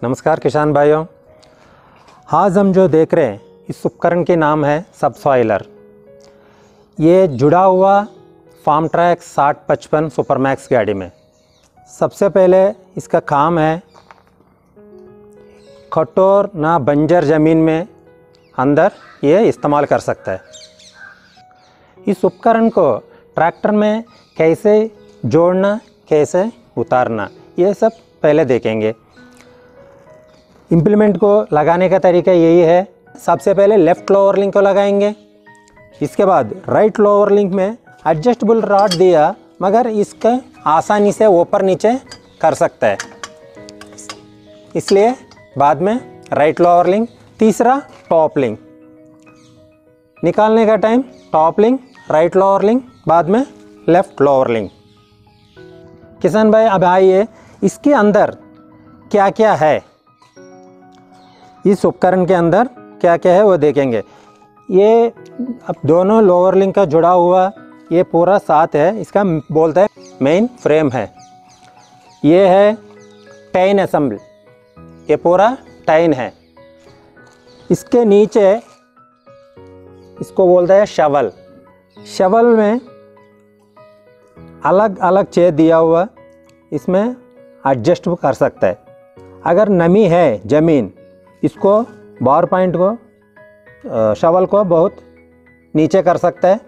नमस्कार किसान भाइयों। आज हम जो देख रहे हैं इस उपकरण के नाम है सबसॉइलर। ये जुड़ा हुआ फार्म ट्रैक 6055 सुपरमैक्स गाड़ी में। सबसे पहले इसका काम है कठोर ना बंजर ज़मीन में अंदर ये इस्तेमाल कर सकता है। इस उपकरण को ट्रैक्टर में कैसे जोड़ना, कैसे उतारना, ये सब पहले देखेंगे। इम्प्लीमेंट को लगाने का तरीका यही है। सबसे पहले लेफ़्ट लोअर लिंक को लगाएंगे, इसके बाद राइट लोअर लिंक में एडजस्टेबल रॉड दिया, मगर इसका आसानी से ऊपर नीचे कर सकता है, इसलिए बाद में राइट लोअर लिंक। तीसरा टॉप लिंक, निकालने का time top link, right lower link, बाद में लेफ़्ट लोअर लिंक। किसान भाई अब आइए इसके अंदर क्या क्या है, इस उपकरण के अंदर क्या क्या है वो देखेंगे। ये अब दोनों लोअर लिंक का जुड़ा हुआ ये पूरा साथ है, इसका बोलते हैं मेन फ्रेम है। ये है टाइन असेंबल, ये पूरा टाइन है। इसके नीचे इसको बोलते हैं शवल। शवल में अलग अलग छेद दिया हुआ, इसमें एडजस्ट कर सकता है। अगर नमी है ज़मीन, इसको बार पॉइंट को शवल को बहुत नीचे कर सकता है।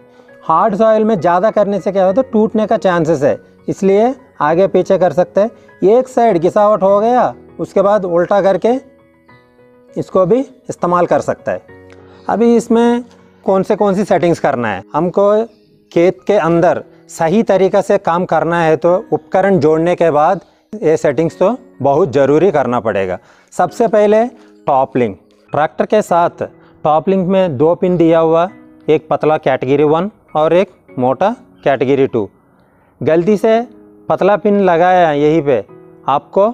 हार्ड सॉइल में ज़्यादा करने से क्या होता है, टूटने का चांसेस है, इसलिए आगे पीछे कर सकते हैं। एक साइड घिसावट हो गया, उसके बाद उल्टा करके इसको भी इस्तेमाल कर सकता है। अभी इसमें कौन सी सेटिंग्स करना है, हमको खेत के अंदर सही तरीक़े से काम करना है तो उपकरण जोड़ने के बाद ये सेटिंग्स तो बहुत ज़रूरी करना पड़ेगा। सबसे पहले टॉप लिंक। ट्रैक्टर के साथ टॉप लिंक में 2 पिन दिया हुआ, एक पतला कैटेगरी 1 और एक मोटा कैटेगरी 2। गलती से पतला पिन लगाया यहीं पे, आपको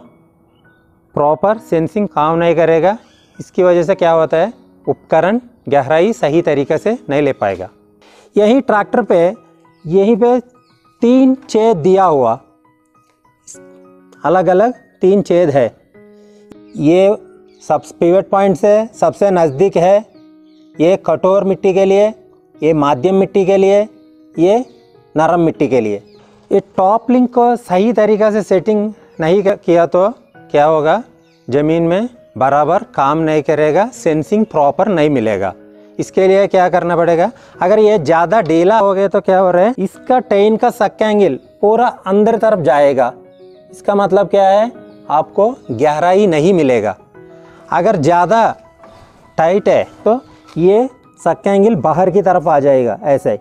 प्रॉपर सेंसिंग काम नहीं करेगा। इसकी वजह से क्या होता है, उपकरण गहराई सही तरीके से नहीं ले पाएगा। यही ट्रैक्टर पे यहीं पे 3 छेद दिया हुआ, अलग अलग 3 छेद है। ये सब पिवट पॉइंट से सबसे नज़दीक है। ये कठोर मिट्टी के लिए, ये माध्यम मिट्टी के लिए, ये नरम मिट्टी के लिए। ये टॉप लिंक को सही तरीक़े से सेटिंग नहीं किया तो क्या होगा, ज़मीन में बराबर काम नहीं करेगा, सेंसिंग प्रॉपर नहीं मिलेगा। इसके लिए क्या करना पड़ेगा, अगर ये ज़्यादा ढीला हो गया तो क्या हो रहा है, इसका टेन का सक्का एंगल पूरा अंदर तरफ जाएगा। इसका मतलब क्या है, आपको गहराई नहीं मिलेगा। अगर ज़्यादा टाइट है तो ये सक्का एंगल बाहर की तरफ आ जाएगा ऐसे ही।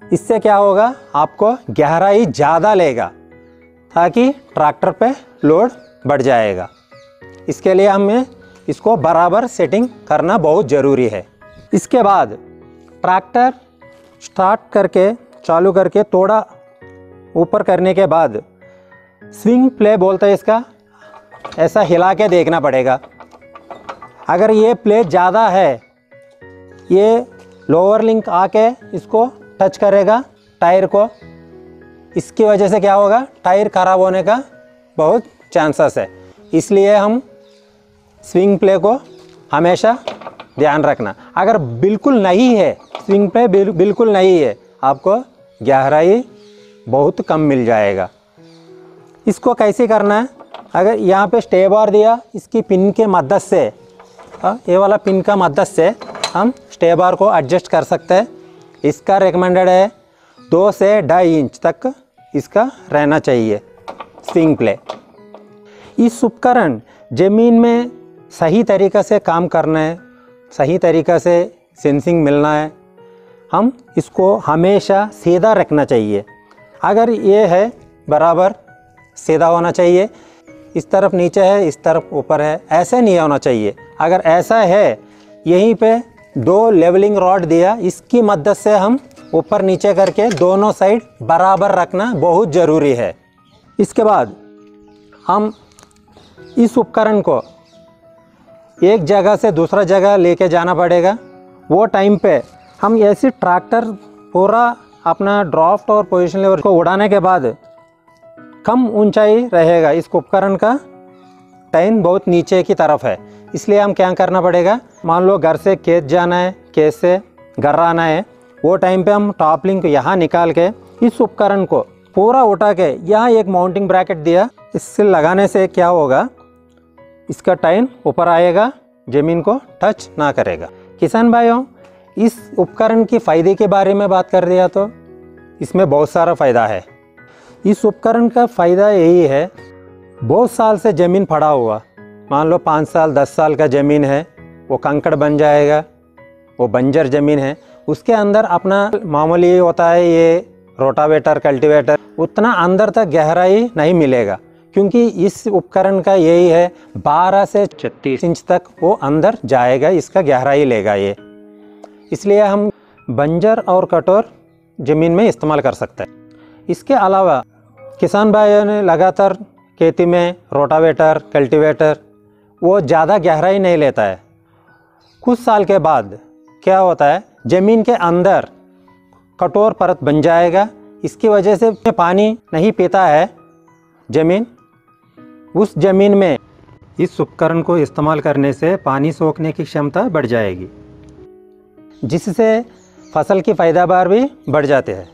इससे क्या होगा, आपको गहराई ज़्यादा लेगा ताकि ट्रैक्टर पे लोड बढ़ जाएगा। इसके लिए हमें इसको बराबर सेटिंग करना बहुत ज़रूरी है। इसके बाद ट्रैक्टर स्टार्ट करके चालू करके थोड़ा ऊपर करने के बाद स्विंग प्ले बोलते हैं इसका, ऐसा हिला के देखना पड़ेगा। अगर ये प्ले ज़्यादा है, ये लोअर लिंक आके इसको टच करेगा टायर को, इसकी वजह से क्या होगा, टायर ख़राब होने का बहुत चांसेस है। इसलिए हम स्विंग प्ले को हमेशा ध्यान रखना। अगर बिल्कुल नहीं है, स्विंग प्ले बिल्कुल नहीं है, आपको गहराई बहुत कम मिल जाएगा। इसको कैसे करना है, अगर यहाँ पे स्टे बार दिया, इसकी पिन के मदद से, ये वाला पिन का मदद से हम स्टे बार को एडजस्ट कर सकते हैं। इसका रिकमेंडेड है 2 से 2.5 इंच तक इसका रहना चाहिए स्विंग प्ले। इस उपकरण ज़मीन में सही तरीक़े से काम करना है, सही तरीक़े से सेंसिंग मिलना है, हम इसको हमेशा सीधा रखना चाहिए। अगर ये है बराबर सीधा होना चाहिए, इस तरफ नीचे है, इस तरफ ऊपर है, ऐसे नहीं होना चाहिए। अगर ऐसा है, यहीं पे 2 लेवलिंग रॉड दिया, इसकी मदद से हम ऊपर नीचे करके दोनों साइड बराबर रखना बहुत ज़रूरी है। इसके बाद हम इस उपकरण को एक जगह से दूसरा जगह लेके जाना पड़ेगा। वो टाइम पे हम ऐसे ट्रैक्टर पूरा अपना ड्राफ्ट और पोजीशन लेवल को उड़ाने के बाद कम ऊंचाई रहेगा इस उपकरण का, टाइन बहुत नीचे की तरफ है, इसलिए हम क्या करना पड़ेगा, मान लो घर से खेत जाना है, खेत से घर आना है, वो टाइम पे हम टॉप लिंक यहाँ निकाल के इस उपकरण को पूरा उठा के यहाँ एक माउंटिंग ब्रैकेट दिया, इससे लगाने से क्या होगा, इसका टाइन ऊपर आएगा, ज़मीन को टच ना करेगा। किसान भाइयों, इस उपकरण की फ़ायदे के बारे में बात कर दिया तो इसमें बहुत सारा फ़ायदा है। इस उपकरण का फ़ायदा यही है, बहुत साल से ज़मीन पड़ा हुआ, मान लो 5 साल 10 साल का ज़मीन है, वो कंकड़ बन जाएगा, वो बंजर ज़मीन है, उसके अंदर अपना मामूली होता है ये रोटावेटर कल्टीवेटर, उतना अंदर तक गहराई नहीं मिलेगा, क्योंकि इस उपकरण का यही है 12 से 36 इंच तक वो अंदर जाएगा, इसका गहराई लेगा ये, इसलिए हम बंजर और कठोर ज़मीन में इस्तेमाल कर सकते हैं। इसके अलावा किसान भाइयों ने लगातार खेती में रोटावेटर कल्टीवेटर वो ज़्यादा गहराई नहीं लेता है, कुछ साल के बाद क्या होता है, ज़मीन के अंदर कठोर परत बन जाएगा, इसकी वजह से पानी नहीं पीता है ज़मीन, उस ज़मीन में इस उपकरण को इस्तेमाल करने से पानी सोखने की क्षमता बढ़ जाएगी, जिससे फसल की पैदावार भी बढ़ जाती है।